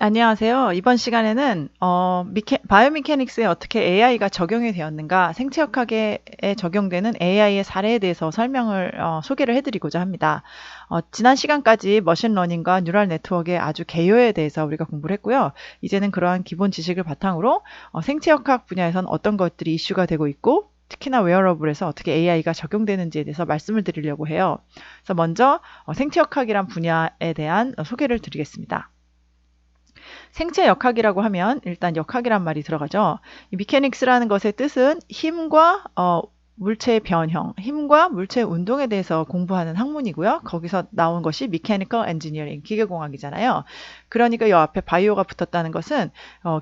안녕하세요. 이번 시간에는 바이오미케닉스에 어떻게 AI가 적용이 되었는가, 생체역학에 적용되는 AI의 사례에 대해서 소개를 해드리고자 합니다. 지난 시간까지 머신러닝과 뉴럴 네트워크의 아주 개요에 대해서 우리가 공부를 했고요. 이제는 그러한 기본 지식을 바탕으로 생체역학 분야에선 어떤 것들이 이슈가 되고 있고, 특히나 웨어러블에서 어떻게 AI가 적용되는지에 대해서 말씀을 드리려고 해요. 그래서 먼저 생체역학이란 분야에 대한 소개를 드리겠습니다. 생체 역학이라고 하면 일단 역학이란 말이 들어가죠. 이 미케닉스라는 것의 뜻은 힘과 물체의 변형, 힘과 물체 운동에 대해서 공부하는 학문이고요. 거기서 나온 것이 Mechanical Engineering, 기계공학이잖아요. 그러니까 이 앞에 바이오가 붙었다는 것은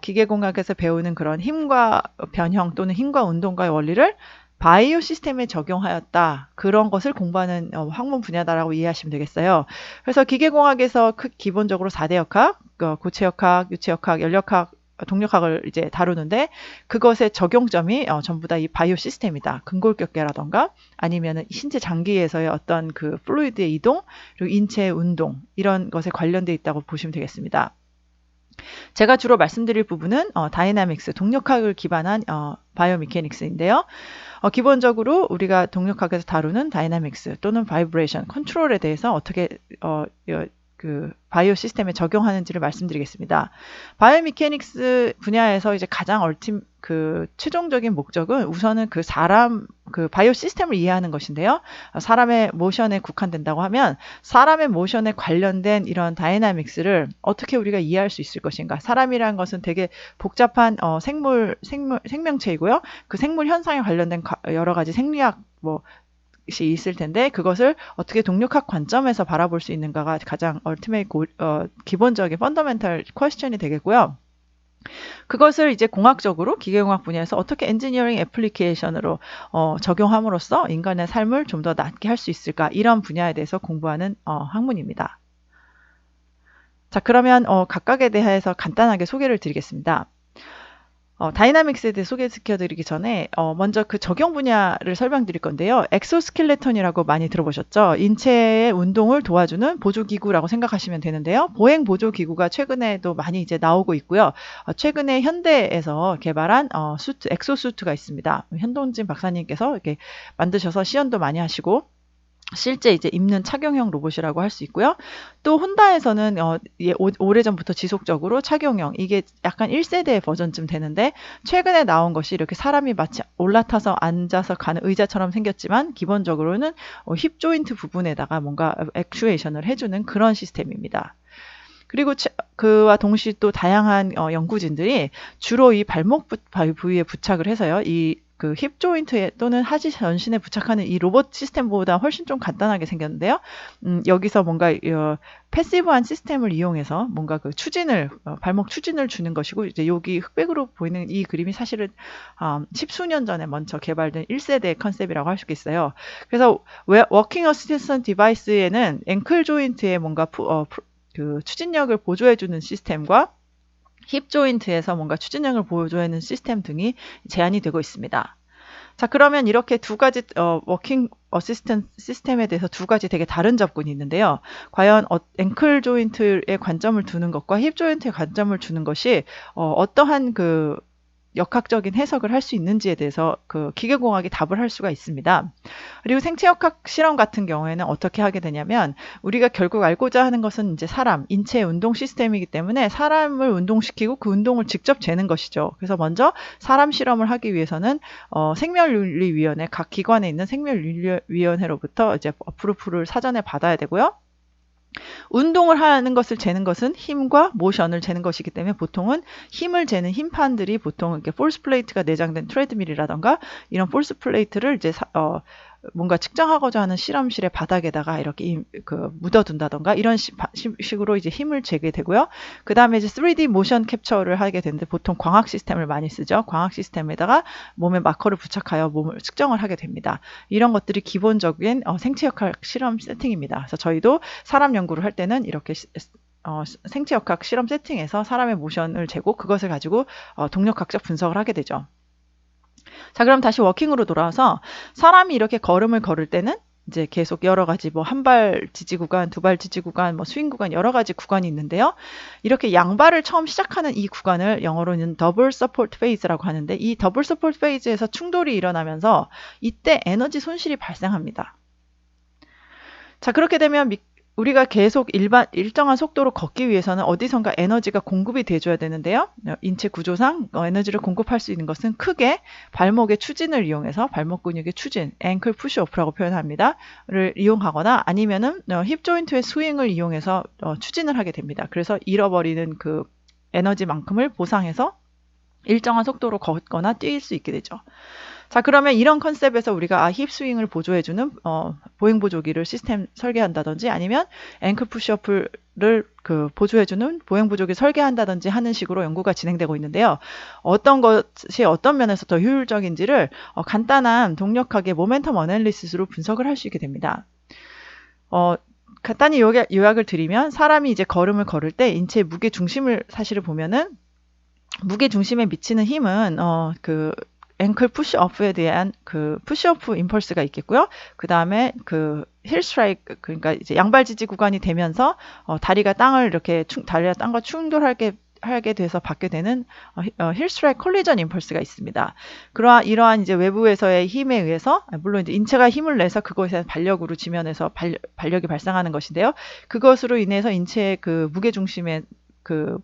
기계공학에서 배우는 그런 힘과 변형 또는 힘과 운동과의 원리를 바이오 시스템에 적용하였다. 그런 것을 공부하는 학문 분야다라고 이해하시면 되겠어요. 그래서 기계공학에서 기본적으로 4대 역학, 고체역학, 유체역학, 연력학, 동력학을 이제 다루는데 그것의 적용점이 전부 다 이 바이오 시스템이다. 근골격계라던가 아니면 신체 장기에서의 어떤 그 플루이드의 이동, 그리고 인체의 운동 이런 것에 관련돼 있다고 보시면 되겠습니다. 제가 주로 말씀드릴 부분은 다이나믹스, 동력학을 기반한 바이오미케닉스인데요. 기본적으로 우리가 동력학에서 다루는 다이나믹스 또는 바이브레이션, 컨트롤에 대해서 어떻게 그 바이오 시스템에 적용하는지를 말씀드리겠습니다. 바이오미케닉스 분야에서 이제 가장 최종적인 목적은 우선은 그 바이오 시스템을 이해하는 것인데요. 사람의 모션에 국한된다고 하면 사람의 모션에 관련된 이런 다이나믹스를 어떻게 우리가 이해할 수 있을 것인가. 사람이라는 것은 되게 복잡한 생명체이고요. 그 생물 현상에 관련된 여러 가지 생리학 이 있을 텐데 그것을 어떻게 동력학 관점에서 바라볼 수 있는가가 가장 기본적인 펀더멘탈 퀘스천이 되겠고요. 그것을 이제 공학적으로 기계공학 분야에서 어떻게 엔지니어링 애플리케이션으로 적용함으로써 인간의 삶을 좀 더 낫게 할 수 있을까, 이런 분야에 대해서 공부하는 학문입니다. 자, 그러면 각각에 대해서 간단하게 소개를 드리겠습니다. 다이나믹스에 대해 소개시켜드리기 전에 먼저 그 적용 분야를 설명드릴 건데요. 엑소스켈레톤이라고 많이 들어보셨죠? 인체의 운동을 도와주는 보조기구라고 생각하시면 되는데요. 보행 보조기구가 최근에도 많이 이제 나오고 있고요. 최근에 현대에서 개발한 엑소수트가 있습니다. 현동진 박사님께서 이렇게 만드셔서 시연도 많이 하시고 실제 이제 입는 착용형 로봇이라고 할 수 있고요. 또 혼다에서는 오래전부터 지속적으로 착용형, 이게 약간 1세대 버전쯤 되는데 최근에 나온 것이 이렇게 사람이 마치 올라타서 앉아서 가는 의자처럼 생겼지만 기본적으로는 힙 조인트 부분에다가 뭔가 액추에이션을 해주는 그런 시스템입니다. 그리고 그와 동시에 또 다양한 연구진들이 주로 이 발목 부위에 부착을 해서요. 그 힙 조인트에 또는 하지 전신에 부착하는 이 로봇 시스템보다 훨씬 좀 간단하게 생겼는데요. 여기서 뭔가 패시브한 시스템을 이용해서 뭔가 그 발목 추진을 주는 것이고, 이제 여기 흑백으로 보이는 이 그림이 사실은 10수년 전에 먼저 개발된 1세대 컨셉이라고 할 수 있어요. 그래서 워킹 어시스턴트 디바이스에는 앵클 조인트에 뭔가 그 추진력을 보조해주는 시스템과 힙 조인트에서 뭔가 추진력을 보조하는 시스템 등이 제한이 되고 있습니다. 자, 그러면 이렇게 두 가지 워킹 어시스턴트 시스템에 대해서 두 가지 되게 다른 접근이 있는데요. 과연 앵클 조인트에 관점을 두는 것과 힙 조인트에 관점을 두는 것이 어떠한 그 역학적인 해석을 할 수 있는지에 대해서 그 기계공학이 답을 할 수가 있습니다. 그리고 생체역학 실험 같은 경우에는 어떻게 하게 되냐면, 우리가 결국 알고자 하는 것은 이제 인체의 운동 시스템이기 때문에 사람을 운동시키고 그 운동을 직접 재는 것이죠. 그래서 먼저 사람 실험을 하기 위해서는 생명윤리위원회, 각 기관에 있는 생명윤리위원회로부터 이제 어프로브를 사전에 받아야 되고요. 운동을 하는 것을 재는 것은 힘과 모션을 재는 것이기 때문에 보통은 힘을 재는 힘판들이 보통 이렇게 폴스 플레이트가 내장된 트레드밀이라던가 이런 폴스 플레이트를 이제 뭔가 측정하고자 하는 실험실의 바닥에다가 이렇게 묻어둔다던가 이런 식으로 이제 힘을 재게 되고요. 그 다음에 이제 3D 모션 캡처를 하게 되는데 보통 광학 시스템을 많이 쓰죠. 광학 시스템에다가 몸에 마커를 부착하여 몸을 측정을 하게 됩니다. 이런 것들이 기본적인 생체역학 실험 세팅입니다. 그래서 저희도 사람 연구를 할 때는 이렇게 생체역학 실험 세팅에서 사람의 모션을 재고 그것을 가지고 동력학적 분석을 하게 되죠. 자, 그럼 다시 워킹으로 돌아와서 사람이 이렇게 걸음을 걸을 때는 이제 계속 여러 가지 뭐 한 발 지지 구간, 두 발 지지 구간, 뭐 스윙 구간 여러 가지 구간이 있는데요. 이렇게 양발을 처음 시작하는 이 구간을 영어로는 더블 서포트 페이즈라고 하는데 이 더블 서포트 페이즈에서 충돌이 일어나면서 이때 에너지 손실이 발생합니다. 자, 그렇게 되면 우리가 계속 일정한 속도로 걷기 위해서는 어디선가 에너지가 공급이 돼줘야 되는데요. 인체 구조상 에너지를 공급할 수 있는 것은 크게 발목의 추진을 이용해서 발목 근육의 추진, 앵클 푸시오프라고 표현합니다. 를 이용하거나 아니면은 힙 조인트의 스윙을 이용해서 추진을 하게 됩니다. 그래서 잃어버리는 그 에너지만큼을 보상해서 일정한 속도로 걷거나 뛸 수 있게 되죠. 자, 그러면 이런 컨셉에서 우리가 힙 스윙을 보조해주는 보행 보조기를 시스템 설계한다든지 아니면 앵클 푸시업을 보조해주는 보행 보조기 설계한다든지 하는 식으로 연구가 진행되고 있는데요. 어떤 것이 어떤 면에서 더 효율적인지를 간단한 동력학의 모멘텀 어널리시스로 분석을 할 수 있게 됩니다. 간단히 요약을 드리면 사람이 이제 걸음을 걸을 때 인체의 무게 중심을 사실을 보면은 무게 중심에 미치는 힘은 그 앵클 푸시업에 대한 그 푸시업 임펄스가 있겠고요. 그 다음에 그 힐 스트라이크, 그러니까 이제 양발 지지 구간이 되면서 다리가 땅을 이렇게 다리가 땅과 충돌하게 돼서 받게 되는 힐 스트라이크 콜리전 임펄스가 있습니다. 이러한 이제 외부에서의 힘에 의해서 물론 이제 인체가 힘을 내서 그것에 대한 발력으로 지면에서 발력이 발생하는 것인데요. 그것으로 인해서 인체의 그 무게 중심의 그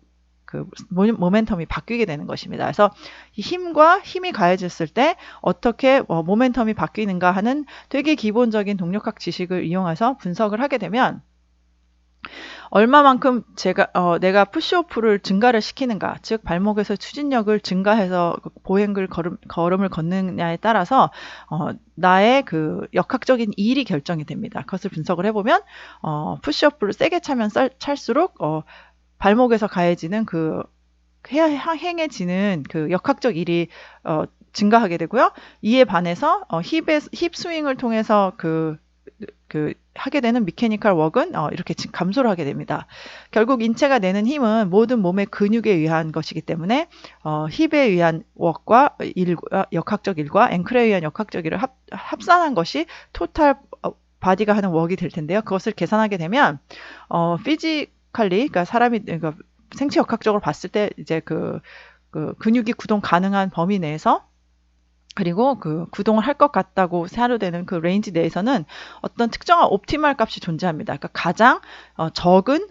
모멘텀이 바뀌게 되는 것입니다. 그래서 이 힘과 힘이 가해졌을 때 어떻게 모멘텀이 바뀌는가 하는 되게 기본적인 동력학 지식을 이용해서 분석을 하게 되면 얼마만큼 내가 푸시오프를 증가를 시키는가, 즉 발목에서 추진력을 증가해서 걸음을 걷느냐에 따라서 나의 그 역학적인 이일이 결정이 됩니다. 그것을 분석을 해보면 푸시오프를 세게 차면 찰수록 발목에서 가해지는 행해지는 그 역학적 일이 증가하게 되고요. 이에 반해서 힙 스윙을 통해서 하게 되는 미케니컬 웍은 이렇게 감소를 하게 됩니다. 결국 인체가 내는 힘은 모든 몸의 근육에 의한 것이기 때문에 힙에 의한 웍과 역학적 일과 앵클에 의한 역학적 일을 합산한 것이 토탈 바디가 하는 웍이 될 텐데요. 그것을 계산하게 되면 그러니까 그러니까 생체 역학적으로 봤을 때 이제 그 근육이 구동 가능한 범위 내에서 그리고 그 구동을 할 것 같다고 사료되는 그 레인지 내에서는 어떤 특정한 옵티멀 값이 존재합니다. 그러니까 가장 적은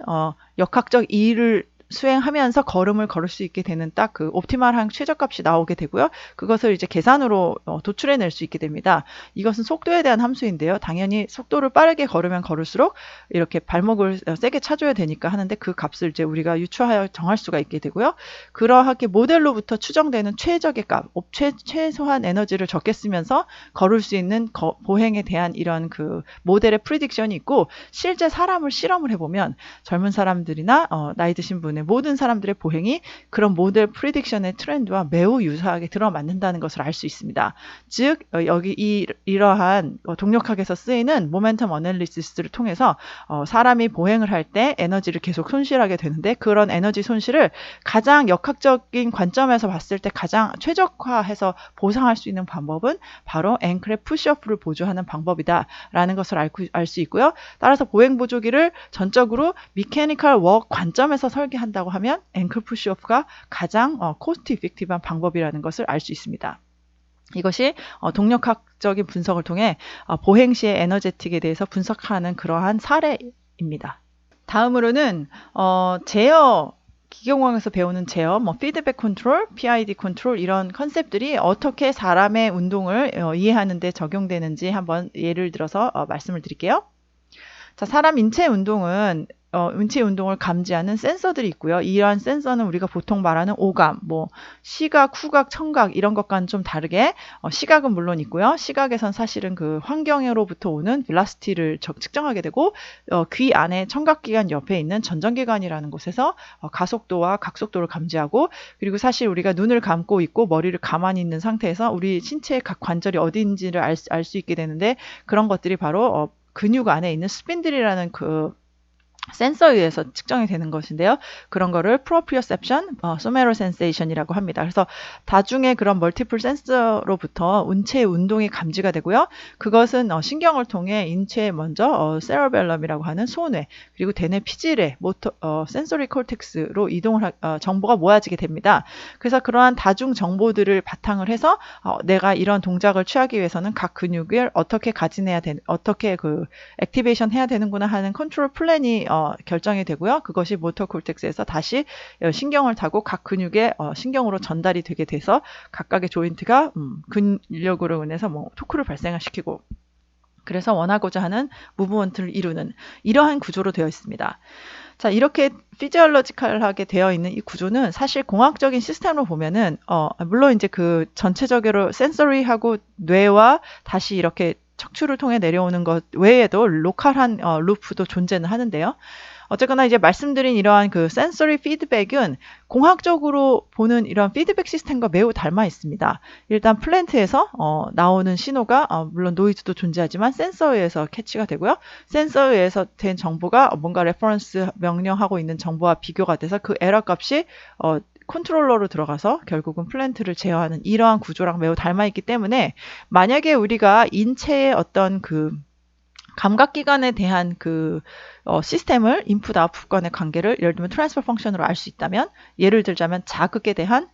역학적 이의를 수행하면서 걸음을 걸을 수 있게 되는 딱 그 옵티멀한 최저값이 나오게 되고요. 그것을 이제 계산으로 도출해낼 수 있게 됩니다. 이것은 속도에 대한 함수인데요. 당연히 속도를 빠르게 걸으면 걸을수록 이렇게 발목을 세게 차줘야 되니까 하는데 그 값을 이제 우리가 유추하여 정할 수가 있게 되고요. 그러하게 모델로부터 추정되는 최적의 값, 최소한 에너지를 적게 쓰면서 걸을 수 있는 보행에 대한 이런 그 모델의 프리딕션이 있고 실제 사람을 실험을 해보면 젊은 사람들이나 나이 드신 분 모든 사람들의 보행이 그런 모델 프리딕션의 트렌드와 매우 유사하게 들어맞는다는 것을 알 수 있습니다. 즉 여기 이러한 동력학에서 쓰이는 모멘텀 어널리시스를 통해서 사람이 보행을 할 때 에너지를 계속 손실하게 되는데 그런 에너지 손실을 가장 역학적인 관점에서 봤을 때 가장 최적화해서 보상할 수 있는 방법은 바로 앵클의 푸시업을 보조하는 방법이다라는 것을 알 수 있고요. 따라서 보행 보조기를 전적으로 미케니컬 웍 관점에서 설계한다고 하면 앵클 푸시업가 가장 코스트 이펙티브한 방법이라는 것을 알 수 있습니다. 이것이 동력학적인 분석을 통해 보행 시의 에너제틱에 대해서 분석하는 그러한 사례입니다. 다음으로는 제어, 기계공학에서 배우는 제어, 피드백 컨트롤, PID 컨트롤 이런 컨셉들이 어떻게 사람의 운동을 이해하는 데 적용되는지 한번 예를 들어서 말씀을 드릴게요. 자, 사람 인체 운동은 인체 운동을 감지하는 센서들이 있고요. 이러한 센서는 우리가 보통 말하는 오감, 시각, 후각, 청각 이런 것과는 좀 다르게 시각은 물론 있고요. 시각에선 사실은 그 환경으로부터 오는 벨라시티를 측정하게 되고 귀 안에 청각기관 옆에 있는 전정기관이라는 곳에서 가속도와 각속도를 감지하고 그리고 사실 우리가 눈을 감고 있고 머리를 가만히 있는 상태에서 우리 신체의 각 관절이 어디인지를 알 수 있게 되는데 그런 것들이 바로 근육 안에 있는 스핀들이라는 그 센서에 의해서 측정이 되는 것인데요. 그런 거를 proprioception, somatosensation이라고 합니다. 그래서 다중의 그런 멀티플 센서로부터 인체의 운동이 감지가 되고요. 그것은 신경을 통해 인체에 먼저 세러벨럼이라고 하는 소뇌, 그리고 대뇌 피질에 센소리 콜텍스로 정보가 모아지게 됩니다. 그래서 그러한 다중 정보들을 바탕을 해서 내가 이런 동작을 취하기 위해서는 각 근육을 어떻게 어떻게 액티베이션 해야 되는구나 하는 컨트롤 플랜이 결정이 되고요. 그것이 모터 콜텍스에서 다시 신경을 타고 각 근육에 신경으로 전달이 되게 돼서 각각의 조인트가 근력으로 인해서 토크를 발생시키고 그래서 원하고자 하는 무브먼트를 이루는 이러한 구조로 되어 있습니다. 자, 이렇게 피지올로지컬하게 되어 있는 이 구조는 사실 공학적인 시스템으로 보면은 물론 이제 그 전체적으로 센서리하고 뇌와 다시 이렇게 척추를 통해 내려오는 것 외에도 로컬한 루프도 존재는 하는데요. 어쨌거나 이제 말씀드린 이러한 그 센서리 피드백은 공학적으로 보는 이런 피드백 시스템과 매우 닮아 있습니다. 일단 플랜트에서 나오는 신호가 물론 노이즈도 존재하지만 센서에 의해서 캐치가 되고요. 센서에 의해서 된 정보가 뭔가 레퍼런스 명령하고 있는 정보와 비교가 돼서 그 에러 값이 컨트롤러로 들어가서 결국은 플랜트를 제어하는 이러한 구조랑 매우 닮아 있기 때문에 만약에 우리가 인체의 어떤 그 감각기관에 대한 그 시스템을 인풋 아웃풋 간의 관계를 예를 들면 트랜스퍼 펑션으로 알 수 있다면 예를 들자면 자극에 대한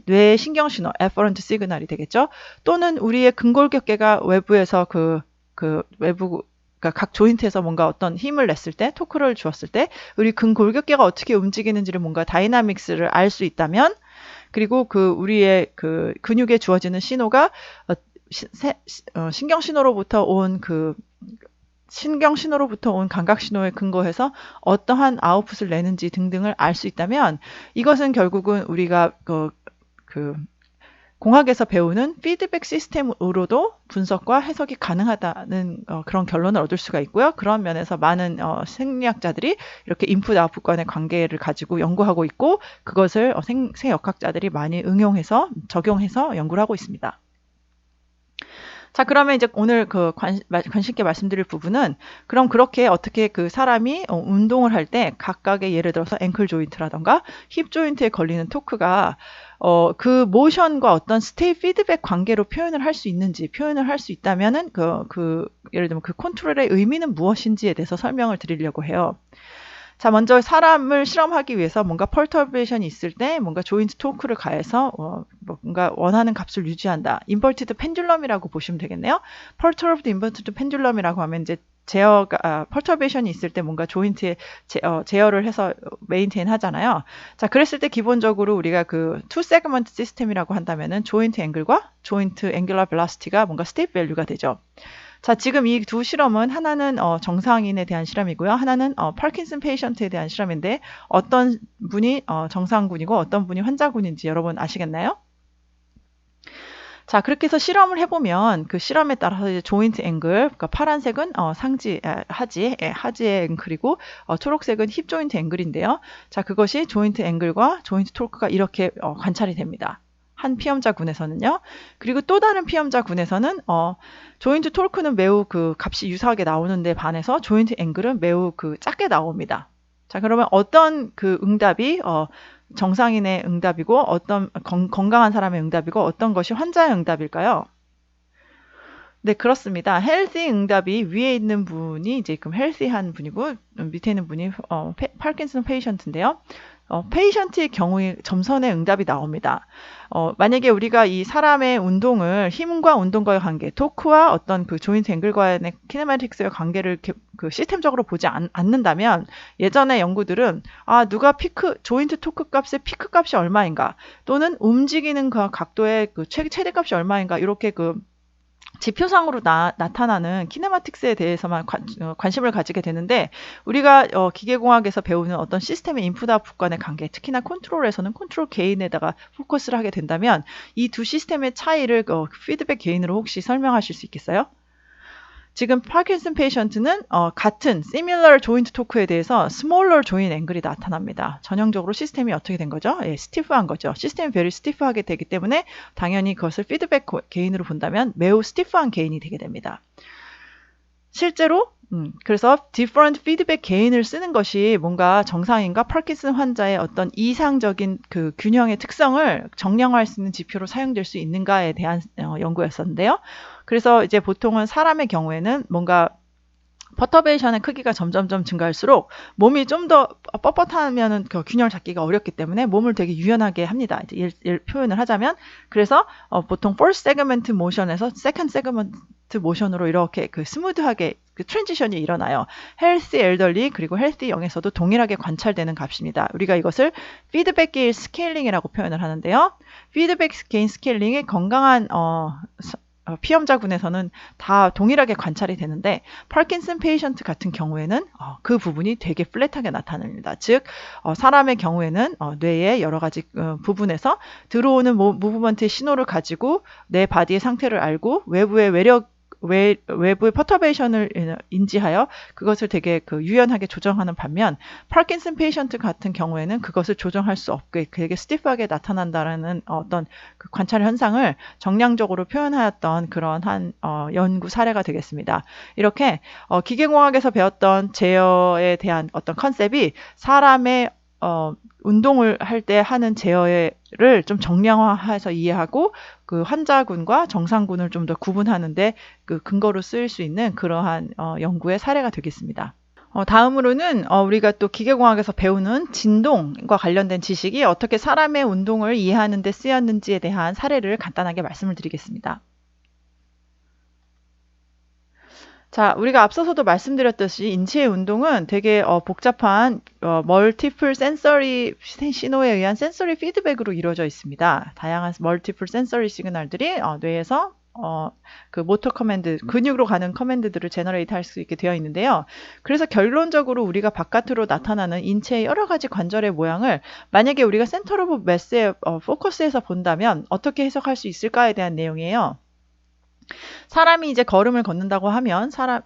뇌의 신경신호 에퍼런트 시그널이 되겠죠. 또는 우리의 근골격계가 외부에서 외부 그러니까 각 조인트에서 뭔가 어떤 힘을 냈을 때 토크를 주었을 때 우리 근골격계가 어떻게 움직이는지를 뭔가 다이나믹스를 알 수 있다면 그리고 우리의 근육에 주어지는 신호가 신경신호로부터 온 감각신호에 근거해서 어떠한 아웃풋을 내는지 등등을 알 수 있다면 이것은 결국은 우리가 공학에서 배우는 피드백 시스템으로도 분석과 해석이 가능하다는 그런 결론을 얻을 수가 있고요. 그런 면에서 많은 생리학자들이 이렇게 인풋 아웃풋 간의 관계를 가지고 연구하고 있고 그것을 생역학자들이 많이 적용해서 연구를 하고 있습니다. 자, 그러면 이제 오늘 관심 있게 말씀드릴 부분은 그럼 그렇게 어떻게 사람이 운동을 할 때 각각의 예를 들어서 앵클 조인트라던가 힙 조인트에 걸리는 토크가 그 모션과 어떤 스테이 피드백 관계로 표현을 할 수 있다면은 예를 들면 그 컨트롤의 의미는 무엇인지에 대해서 설명을 드리려고 해요. 자, 먼저 사람을 실험하기 위해서 뭔가 펄터베이션이 있을 때 뭔가 조인트 토크를 가해서 뭔가 원하는 값을 유지한다. 인버티드 펜듈럼이라고 보시면 되겠네요. 펄터브드 인버티드 펜듈럼이라고 하면 이제 펄터베이션이 있을 때 뭔가 조인트에 제어를 해서 메인테인 하잖아요. 자, 그랬을 때 기본적으로 우리가 투 세그먼트 시스템이라고 한다면은 조인트 앵글과 조인트 앵귤러 벨로시티가 뭔가 스테이트 밸류가 되죠. 자, 지금 이 두 실험은 하나는 정상인에 대한 실험이고요. 하나는 파킨슨 페이션트에 대한 실험인데 어떤 분이 정상군이고 어떤 분이 환자군인지 여러분 아시겠나요? 자, 그렇게 해서 실험을 해보면 그 실험에 따라서 이제 조인트 앵글, 그러니까 파란색은 하지의 앵글이고 초록색은 힙 조인트 앵글인데요. 자, 그것이 조인트 앵글과 조인트 토크가 이렇게 관찰이 됩니다. 한 피험자군에서는요. 그리고 또 다른 피험자군에서는 조인트 토크는 매우 값이 유사하게 나오는데 반해서 조인트 앵글은 매우 작게 나옵니다. 자, 그러면 어떤 응답이 정상인의 응답이고 어떤 건강한 사람의 응답이고 어떤 것이 환자의 응답일까요? 네, 그렇습니다. 헬시 응답이 위에 있는 분이 이제 헬시한 분이고 밑에 있는 분이 파킨슨 페이션트인데요. 페이션트의 경우에 점선의 응답이 나옵니다. 만약에 우리가 이 사람의 운동을 힘과 운동과의 관계, 토크와 어떤 조인트 앵글과의 키네마틱스의 관계를 시스템적으로 보지 않는다면 예전의 연구들은 누가 조인트 토크 값의 피크 값이 얼마인가 또는 움직이는 각도의 최대 값이 얼마인가 이렇게 지표상으로 나타나는 키네마틱스에 대해서만 관심을 가지게 되는데 우리가 기계공학에서 배우는 어떤 시스템의 인풋 아웃풋 간의 관계, 특히나 컨트롤에서는 컨트롤 게인에다가 포커스를 하게 된다면 이 두 시스템의 차이를 피드백 게인으로 혹시 설명하실 수 있겠어요? 지금 파킨슨 페이션트는 같은 similar 조인트 토크에 대해서 smaller 조인 앵글이 나타납니다. 전형적으로 시스템이 어떻게 된 거죠? 예, 스티프한 거죠. 시스템이 very 스티프하게 되기 때문에 당연히 그것을 피드백 게인으로 본다면 매우 스티프한 게인이 되게 됩니다. 실제로 그래서 different feedback gain을 쓰는 것이 뭔가 정상인과 파킨슨 환자의 어떤 이상적인 그 균형의 특성을 정량화할 수 있는 지표로 사용될 수 있는가에 대한 연구였었는데요. 그래서 이제 보통은 사람의 경우에는 뭔가 퍼터베이션의 크기가 점점점 증가할수록 몸이 좀 더 뻣뻣하면은 그 균형을 잡기가 어렵기 때문에 몸을 되게 유연하게 합니다. 이제 표현을 하자면 그래서 보통 first segment motion에서 second segment 모션으로 이렇게 그 스무드하게 그 트랜지션이 일어나요. 헬스 엘더리 그리고 헬스 영에서도 동일하게 관찰되는 값입니다. 우리가 이것을 피드백 게인 스케일링이라고 표현을 하는데요. 피드백 게인 스케일링이 건강한 피험자군에서는 다 동일하게 관찰이 되는데 파킨슨 페이션트 같은 경우에는 그 부분이 되게 플랫하게 나타납니다. 즉 사람의 경우에는 뇌의 여러 가지 부분에서 들어오는 무브먼트의 신호를 가지고 내 바디의 상태를 알고 외부의 퍼터베이션을 인지하여 그것을 되게 유연하게 조정하는 반면 파킨슨 페이션트 같은 경우에는 그것을 조정할 수 없게 되게 스티프하게 나타난다라는 어떤 그 관찰 현상을 정량적으로 표현하였던 그런 한 연구 사례가 되겠습니다. 이렇게 기계공학에서 배웠던 제어에 대한 어떤 컨셉이 사람의 운동을 할 때 하는 제어를 좀 정량화해서 이해하고 그 환자군과 정상군을 좀 더 구분하는데 그 근거로 쓰일 수 있는 그러한 연구의 사례가 되겠습니다. 다음으로는 우리가 또 기계공학에서 배우는 진동과 관련된 지식이 어떻게 사람의 운동을 이해하는 데 쓰였는지에 대한 사례를 간단하게 말씀을 드리겠습니다. 자, 우리가 앞서서도 말씀드렸듯이 인체의 운동은 되게 복잡한 멀티플 센서리 신호에 의한 센서리 피드백으로 이루어져 있습니다. 다양한 멀티플 센서리 시그널들이 뇌에서 그 모터 커맨드, 근육으로 가는 커맨드들을 제너레이트 할 수 있게 되어 있는데요. 그래서 결론적으로 우리가 바깥으로 나타나는 인체의 여러 가지 관절의 모양을 만약에 우리가 센터 오브 매스의 포커스에서 본다면 어떻게 해석할 수 있을까에 대한 내용이에요. 사람이 이제 걸음을 걷는다고 하면 사실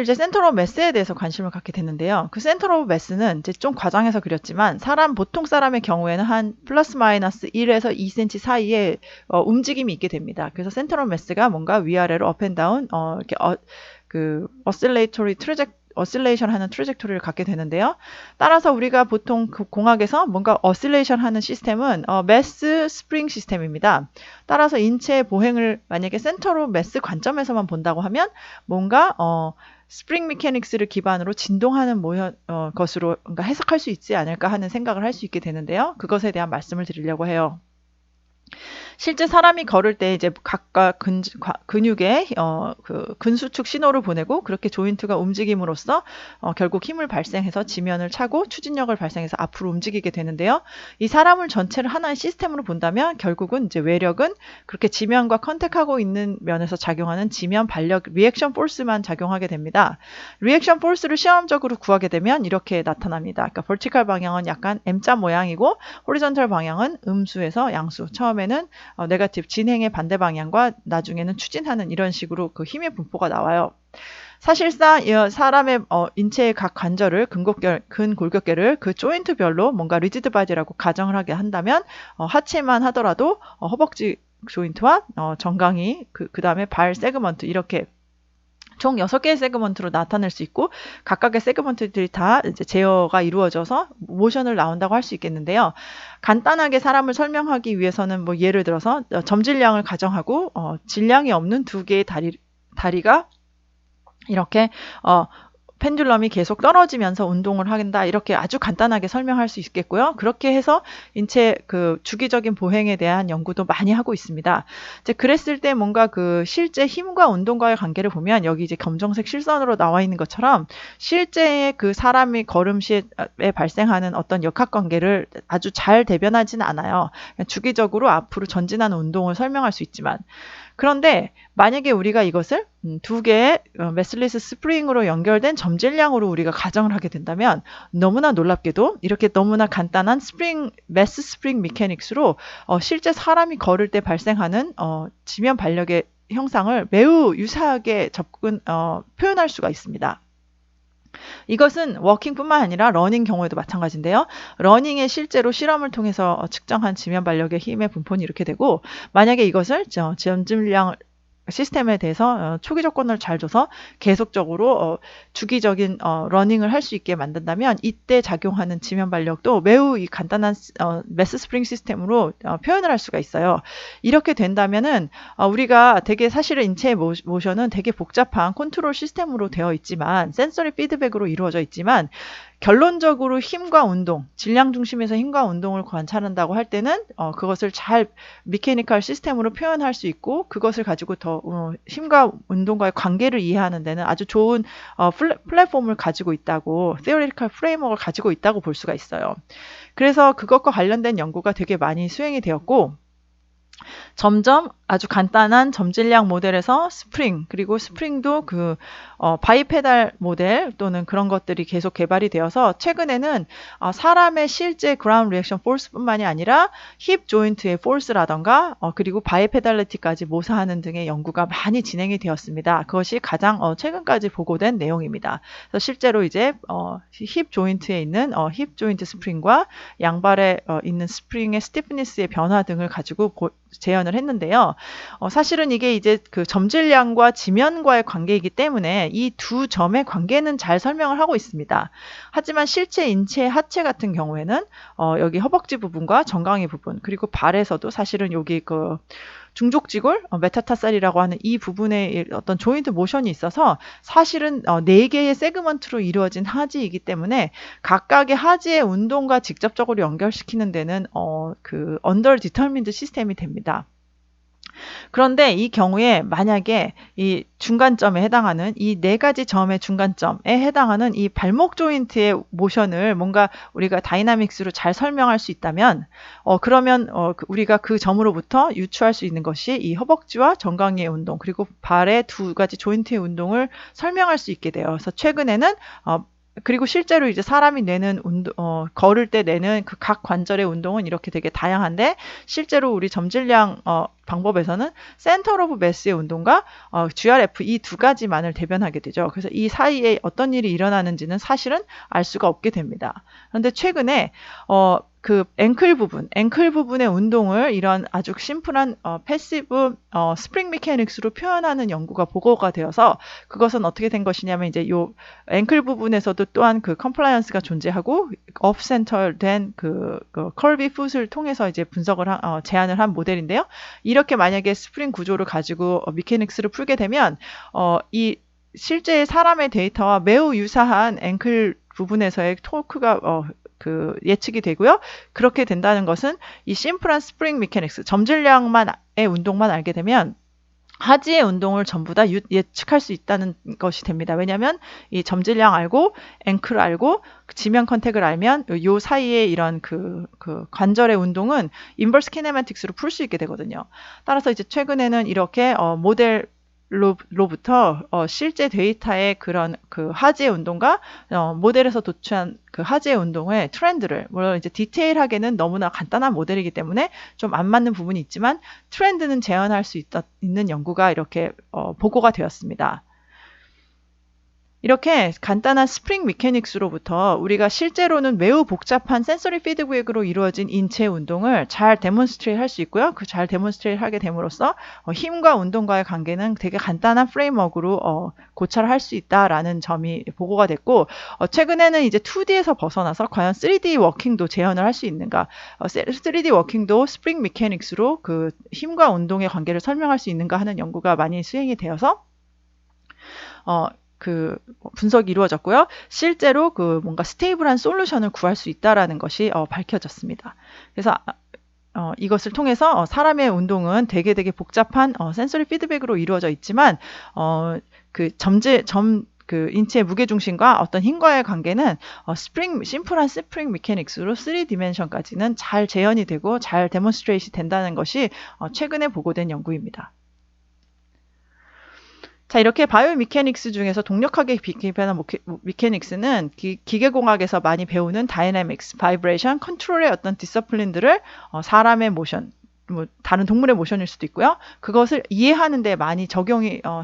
이제 센터 오브 매스에 대해서 관심을 갖게 됐는데요. 그 센터 오브 매스는 이제 좀 과장해서 그렸지만 보통 사람의 경우에는 한 플러스 마이너스 1에서 2cm 사이에 움직임이 있게 됩니다. 그래서 센터 오브 매스가 뭔가 위아래로 업 앤 다운 이렇게 그 어실레이션 하는 트래젝토리를 갖게 되는데요. 따라서 우리가 보통 그 공학에서 뭔가 어실레이션 하는 시스템은 매스 스프링 시스템입니다. 따라서 인체의 보행을 만약에 센터로 매스 관점에서만 본다고 하면 뭔가 스프링 미케닉스를 기반으로 진동하는 것으로 뭔가 해석할 수 있지 않을까 하는 생각을 할 수 있게 되는데요. 그것에 대한 말씀을 드리려고 해요. 실제 사람이 걸을 때 이제 각각 근육에 그 근수축 신호를 보내고 그렇게 조인트가 움직임으로써 결국 힘을 발생해서 지면을 차고 추진력을 발생해서 앞으로 움직이게 되는데요. 이 사람을 전체를 하나의 시스템으로 본다면 결국은 이제 외력은 그렇게 지면과 컨택하고 있는 면에서 작용하는 지면 반력 리액션 포스만 작용하게 됩니다. 리액션 포스를 시험적으로 구하게 되면 이렇게 나타납니다. 그러니까 vertical 방향은 약간 M자 모양이고 horizontal 방향은 음수에서 양수. 처음에는 네거티브 진행의 반대 방향과 나중에는 추진하는 이런 식으로 그 힘의 분포가 나와요. 사실상 사람의 인체의 각 관절을 근골격계를 그 조인트별로 뭔가 리지드 바디라고 가정을 하게 한다면 하체만 하더라도 허벅지 조인트와 정강이 그 다음에 발 세그먼트 이렇게 총 6개의 세그먼트로 나타낼 수 있고 각각의 세그먼트들이 다 이제 제어가 이루어져서 모션을 나온다고 할 수 있겠는데요. 간단하게 사람을 설명하기 위해서는 뭐 예를 들어서 점질량을 가정하고 질량이 없는 2개의 다리가 이렇게 펜듈럼이 계속 떨어지면서 운동을 한다. 이렇게 아주 간단하게 설명할 수 있겠고요. 그렇게 해서 인체 그 주기적인 보행에 대한 연구도 많이 하고 있습니다. 이제 그랬을 때 뭔가 그 실제 힘과 운동과의 관계를 보면 여기 이제 검정색 실선으로 나와 있는 것처럼 실제 그 사람이 걸음 시에 발생하는 어떤 역학 관계를 아주 잘 대변하지는 않아요. 주기적으로 앞으로 전진하는 운동을 설명할 수 있지만 그런데 만약에 우리가 이것을 2개의 메슬리스 스프링으로 연결된 점질량으로 우리가 가정을 하게 된다면 너무나 놀랍게도 이렇게 너무나 간단한 매스 스프링 미케닉스로 실제 사람이 걸을 때 발생하는 지면 반력의 형상을 매우 유사하게 표현할 수가 있습니다. 이것은 워킹뿐만 아니라 러닝 경우에도 마찬가지인데요. 러닝에 실제로 실험을 통해서 측정한 지면 반력의 힘의 분포는 이렇게 되고 만약에 이것을 점질량을 시스템에 대해서 초기 조건을 잘 줘서 계속적으로 주기적인 러닝을 할 수 있게 만든다면 이때 작용하는 지면 반력도 매우 이 간단한 매스 스프링 시스템으로 표현을 할 수가 있어요. 이렇게 된다면은 우리가 되게 사실은 인체의 모션은 되게 복잡한 컨트롤 시스템으로 되어 있지만 센서리 피드백으로 이루어져 있지만 결론적으로 힘과 운동, 질량 중심에서 힘과 운동을 관찰한다고 할 때는 그것을 잘 미케니컬 시스템으로 표현할 수 있고 그것을 가지고 더 힘과 운동과의 관계를 이해하는 데는 아주 좋은 플랫폼을 가지고 있다고, theoretical framework을 가지고 있다고 볼 수가 있어요. 그래서 그것과 관련된 연구가 되게 많이 수행이 되었고 점점 아주 간단한 점질량 모델에서 스프링, 그리고 스프링도 그 바이페달 모델 또는 그런 것들이 계속 개발이 되어서 최근에는 사람의 실제 그라운드 리액션 포스뿐만이 아니라 힙 조인트의 포스라던가 그리고 바이페달리티까지 모사하는 등의 연구가 많이 진행이 되었습니다. 그것이 가장 최근까지 보고된 내용입니다. 그래서 실제로 이제 힙 조인트에 있는 힙 조인트 스프링과 양발에 있는 스프링의 스티프니스의 변화 등을 가지고 재현을 했는데요. 사실은 이게 이제 그 점질량과 지면과의 관계이기 때문에 이 두 점의 관계는 잘 설명을 하고 있습니다. 하지만 실제 인체 하체 같은 경우에는 여기 허벅지 부분과 정강이 부분 그리고 발에서도 사실은 여기 그 중족지골, 메타타살이라고 하는 이 부분에 어떤 조인트 모션이 있어서 사실은 4개의 세그먼트로 이루어진 하지이기 때문에 각각의 하지의 운동과 직접적으로 연결시키는 데는 그 under determined 시스템이 됩니다. 그런데 이 경우에 만약에 이 중간점에 해당하는 이 4가지 점의 중간점에 해당하는 이 발목 조인트의 모션을 뭔가 우리가 다이나믹스로 잘 설명할 수 있다면 그러면 우리가 그 점으로부터 유추할 수 있는 것이 이 허벅지와 정강이의 운동 그리고 발의 2가지 조인트의 운동을 설명할 수 있게 돼요. 그래서 최근에는 그리고 실제로 이제 사람이 내는 걸을 때 내는 그 각 관절의 운동은 이렇게 되게 다양한데 실제로 우리 점질량 방법에서는 센터 오브 매스의 운동과 GRF 이 2가지만을 대변하게 되죠. 그래서 이 사이에 어떤 일이 일어나는지는 사실은 알 수가 없게 됩니다. 그런데 최근에 그 앵클 부분의 운동을 이런 아주 심플한 패시브 스프링 메카닉스로 표현하는 연구가 보고가 되어서 그것은 어떻게 된 것이냐면 이제 요 앵클 부분에서도 또한 그 컴플라이언스가 존재하고 업 센터 된 그 컬비 풋을 통해서 이제 분석을 제안을 한 모델인데요. 이렇게 만약에 스프링 구조를 가지고 메카닉스를 풀게 되면 이 실제 사람의 데이터와 매우 유사한 앵클 부분에서의 토크가 그 예측이 되고요. 그렇게 된다는 것은 이 심플한 스프링 메카닉스, 점질량만의 운동만 알게 되면 하지의 운동을 전부 다 예측할 수 있다는 것이 됩니다. 왜냐하면 이 점질량 알고 앵클 알고 지면 컨택을 알면 요 사이에 이런 그 관절의 운동은 인버스 키네마틱스로 풀 수 있게 되거든요. 따라서 이제 최근에는 이렇게 모델로부터 실제 데이터의 그런 그 하지의 운동과 모델에서 도출한 그 하지의 운동의 트렌드를 물론 이제 디테일하게는 너무나 간단한 모델이기 때문에 좀 안 맞는 부분이 있지만 트렌드는 재현할 수 있는 연구가 이렇게 보고가 되었습니다. 이렇게 간단한 스프링 메카닉스로부터 우리가 실제로는 매우 복잡한 센서리 피드백으로 이루어진 인체 운동을 잘 데몬스트레이트 할 수 있고요. 그 잘 데몬스트레이트 하게 됨으로써 힘과 운동과의 관계는 되게 간단한 프레임워크로 고찰할 수 있다라는 점이 보고가 됐고 최근에는 이제 2D에서 벗어나서 과연 3D 워킹도 재현을 할 수 있는가 3D 워킹도 스프링 메카닉스로 그 힘과 운동의 관계를 설명할 수 있는가 하는 연구가 많이 수행이 되어서 그 분석이 이루어졌고요. 실제로 그 뭔가 스테이블한 솔루션을 구할 수 있다라는 것이 밝혀졌습니다. 그래서 이것을 통해서 사람의 운동은 되게 복잡한 센서리 피드백으로 이루어져 있지만 그 인체의 무게중심과 어떤 힘과의 관계는 심플한 스프링 메카닉스로 3디멘션까지는 잘 재현이 되고 잘 데몬스트레이트 된다는 것이 최근에 보고된 연구입니다. 자, 이렇게 바이오 미케닉스 중에서 동력학에 비교하는 미케닉스는 기계공학에서 많이 배우는 다이내믹스, 바이브레이션, 컨트롤의 어떤 디서플린들을 사람의 모션, 뭐 다른 동물의 모션일 수도 있고요. 그것을 이해하는 데 많이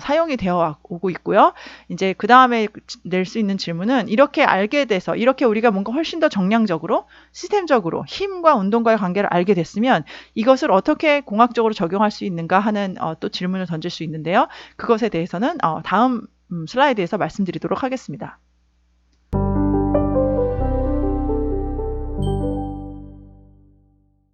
사용이 되어 오고 있고요. 이제 그 다음에 낼 수 있는 질문은 이렇게 알게 돼서 이렇게 우리가 뭔가 훨씬 더 정량적으로 시스템적으로 힘과 운동과의 관계를 알게 됐으면 이것을 어떻게 공학적으로 적용할 수 있는가 하는 또 질문을 던질 수 있는데요. 그것에 대해서는 다음 슬라이드에서 말씀드리도록 하겠습니다.